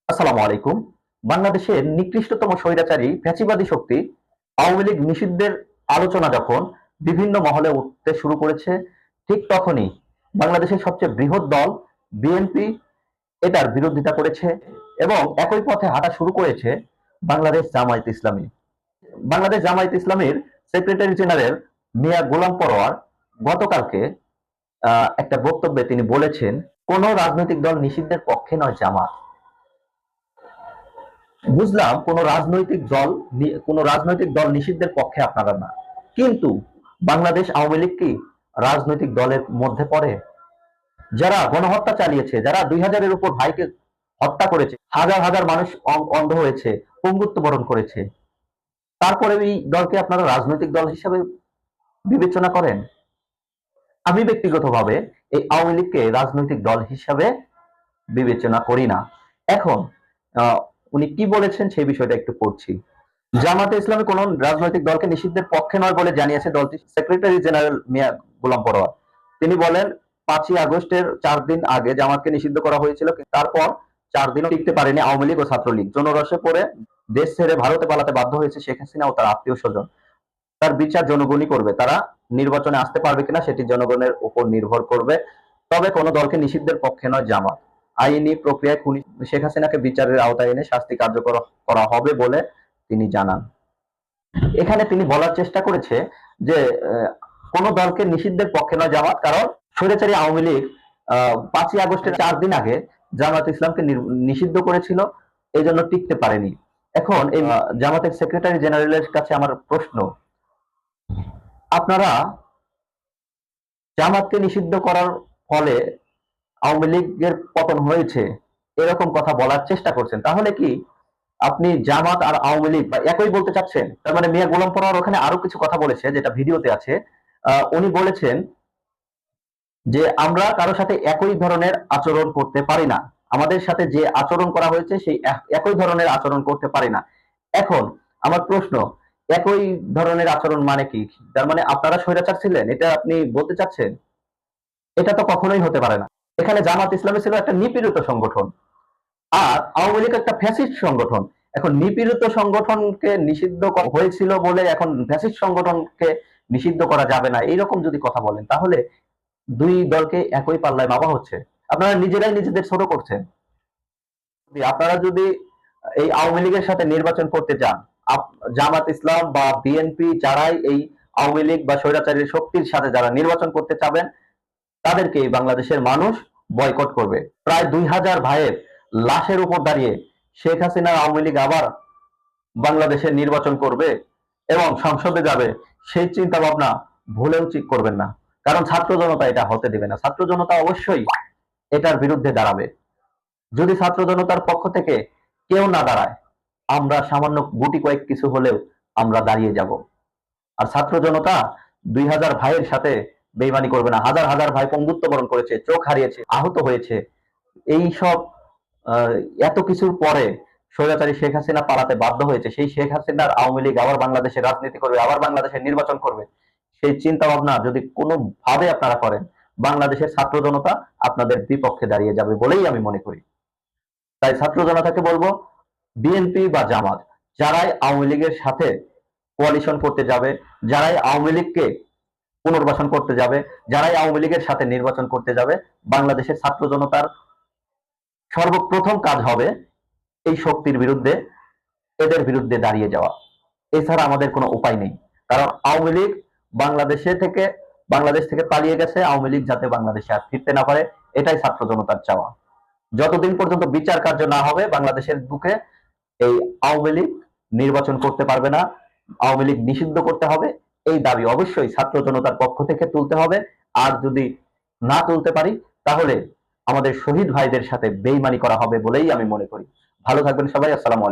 আসসালামু আলাইকুম। বাংলাদেশের নিকৃষ্টতম স্বৈরাচারী ফ্যাসিবাদী শক্তি আওয়ামী লীগ নিষিদ্ধের আলোচনা যখন বিভিন্ন মহলে উঠতে শুরু করেছে, ঠিক তখনই বাংলাদেশের সবচেয়ে বৃহৎ দল বিএনপি এটার বিরোধিতা করেছে এবং একই পথে হাঁটা শুরু করেছে বাংলাদেশ জামায়াত ইসলামী। বাংলাদেশ জামায়াত ইসলামীর সেক্রেটারি জেনারেল মিয়া গোলাম পরোয়ার গতকালকে একটা বক্তব্যে তিনি বলেছেন, কোন রাজনৈতিক দল নিষিদ্ধের পক্ষে নয় জামাত। বুঝলাম কোন রাজনৈতিক দল নিষিদ্ধের পক্ষে আপনারা না, কিন্তু বাংলাদেশ আওয়ামী লীগ কি রাজনৈতিক দলের মধ্যে পড়ে? যারা গণহত্যা চালিয়েছে, যারা 2000-এর উপর ভাইকে হত্যা করেছে, হাজার হাজার মানুষ অন্ধ হয়েছে, পঙ্গুত্ব বরণ করেছে, তারপরে এই দলকে আপনারা রাজনৈতিক দল হিসেবে বিবেচনা করেন? আমি ব্যক্তিগতভাবে এই আওয়ামী লীগকে রাজনৈতিক দল হিসাবে বিবেচনা করি না। এখন আহ, উনি কি বলেছেন সেই বিষয়টা একটু পড়ছি। জামাতে ইসলামী কোন রাজনৈতিক দলকে নিষিদ্ধের পক্ষে নয় বলে জানিয়েছে দলটির সেক্রেটারি জেনারেল মিয়া গোলাম পরোয়ার। তিনি বলেন, 5ই আগস্টের 4 দিন আগে জামাতকে নিষিদ্ধ করা হয়েছিল, তারপর 4 দিনও টিকতে পারেনি আওয়ামী লীগ ও ছাত্রলীগ। জনরসে পড়ে দেশ ছেড়ে ভারতে পালাতে বাধ্য হয়েছে শেখ হাসিনা ও তার আত্মীয় স্বজন। তার বিচার জনগণই করবে, তারা নির্বাচনে আসতে পারবে কিনা সেটি জনগণের উপর নির্ভর করবে। তবে কোন দলকে নিষিদ্ধের পক্ষে নয় জামাত। আইনি প্রক্রিয়ায় খুনি শেখ হাসিনাকে বিচারের আওতায় এনে শাস্তি কার্যকর করা হবে বলে তিনি জানান। এখানে তিনি বলার চেষ্টা করেছে যে কোন দলকে নিষিদ্ধের পক্ষে নয় জামাত, কারণ স্বৈরাচারী আওয়ামী লীগ 5ই আগস্টের 4 দিন আগে জামাত ইসলামকে নিষিদ্ধ করেছিল, এই জন্য টিকতে পারেনি। এখন এই জামাতের সেক্রেটারি জেনারেলের কাছে আমার প্রশ্ন, আপনারা জামাতকে নিষিদ্ধ করার ফলে আওয়ামী লীগের পতন হয়েছে এরকম কথা বলার চেষ্টা করছেন, তাহলে কি আপনি জামাত আর আওয়ামী লীগ বা একই বলতে চাচ্ছেন? তার মানে মিয়া গোলাম পরোয়ার ওখানে আরো কিছু কথা বলেছে, যেটা ভিডিওতে আছে। উনি বলেছেন যে আমরা কারো সাথে একই ধরনের আচরণ করতে পারি না, আমাদের সাথে যে আচরণ করা হয়েছে সেই একই ধরনের আচরণ করতে পারি না। এখন আমার প্রশ্ন, একই ধরনের আচরণ মানে কি? তার মানে আপনারা স্বৈরাচার ছিলেন, এটা আপনি বলতে চাচ্ছেন? এটা তো কখনোই হতে পারে না। এখানে জামাত ইসলামী ছিল একটা নিপীড়িত সংগঠন, আর আওয়ামী লীগ একটা ফ্যাসিস্ট সংগঠন। এখন নিপীড়িত সংগঠনকে নিষিদ্ধ হয়েছিল বলে এখন ফ্যাসিস্ট সংগঠনকে নিষিদ্ধ করা যাবে না, এইরকম যদি কথা বলেন, তাহলে দুই দলকে একই পাল্লায় মাপা হচ্ছে। আপনারা নিজেরাই নিজেদের ছোট করছেন। আপনারা যদি এই আওয়ামী লীগের সাথে নির্বাচন করতে চান, জামাত ইসলাম বা বিএনপি যারাই এই আওয়ামী লীগ বা স্বৈরাচারী শক্তির সাথে যারা নির্বাচন করতে চাবেন, তাদেরকে বাংলাদেশের মানুষ বয়কট করবে। প্রায় 2000 ভাইয়ের লাশের উপর দাঁড়িয়ে শেখ হাসিনার আওয়ামী লীগ আবার বাংলাদেশের নির্বাচন করবে এবং সংসদে যাবে, সেই চিন্তা ভাবনা ভুলেও ঠিক করবেন না। কারণ ছাত্র জনতা এটা হতে দেবে না। ছাত্র জনতা অবশ্যই এটার বিরুদ্ধে দাঁড়াবে। যদি ছাত্র জনতার পক্ষ থেকে কেউ না দাঁড়ায়, আমরা সামান্য গুটি কয়েক কিছু হলেও আমরা দাঁড়িয়ে যাব। আর ছাত্র জনতা 2000 ভাইয়ের সাথে বেইমানি করবে না। হাজার হাজার ভাই পঙ্গুত্ব বরণ করেছে, চোখ হারিয়েছে, আহত হয়েছে। এই সব আহ, এত কিছুর পরে স্বৈরাচারী শেখ হাসিনা পালাতে বাধ্য হয়েছে, সেই শেখ হাসিনার আওয়ামী লীগ আবার বাংলাদেশে রাজনীতি করবে, আবার বাংলাদেশে নির্বাচন করবে, সেই চিন্তা ভাবনা যদি কোনো ভাবে আপনারা করেন, বাংলাদেশের ছাত্র জনতা আপনাদের বিপক্ষে দাঁড়িয়ে যাবে বলেই আমি মনে করি। তাই ছাত্র জনতাকে বলবো, বিএনপি বা জামাত যারাই আওয়ামী লীগের সাথে কোয়ালিশন করতে যাবে, যারাই আওয়ামী লীগকে পুনর্বাসন করতে যাবে, যারাই আওয়ামী লীগের সাথে নির্বাচন করতে যাবে, বাংলাদেশের ছাত্র জনতার সর্বপ্রথম কাজ হবে এই শক্তির বিরুদ্ধে, এদের বিরুদ্ধে দাঁড়িয়ে যাওয়া। এছাড়া আমাদের কোনো উপায় নেই। কারণ আওয়ামী লীগ বাংলাদেশ থেকে পালিয়ে গেছে, আওয়ামী লীগ যাতে বাংলাদেশে আর ফিরতে না পারে, এটাই ছাত্র জনতার চাওয়া। যতদিন পর্যন্ত বিচার কার্য না হবে বাংলাদেশের বুকে, এই আওয়ামী লীগ নির্বাচন করতে পারবে না। আওয়ামী লীগ নিষিদ্ধ করতে হবে, এই দাবি অবশ্যই ছাত্র জনতার পক্ষ থেকে তুলতে হবে। আর যদি না তুলতে পারি, তাহলে আমাদের শহীদ ভাইদের সাথে বেইমানি করা হবে বলেই আমি মনে করি। ভালো থাকবেন সবাই। আসসালামু আলাইকুম।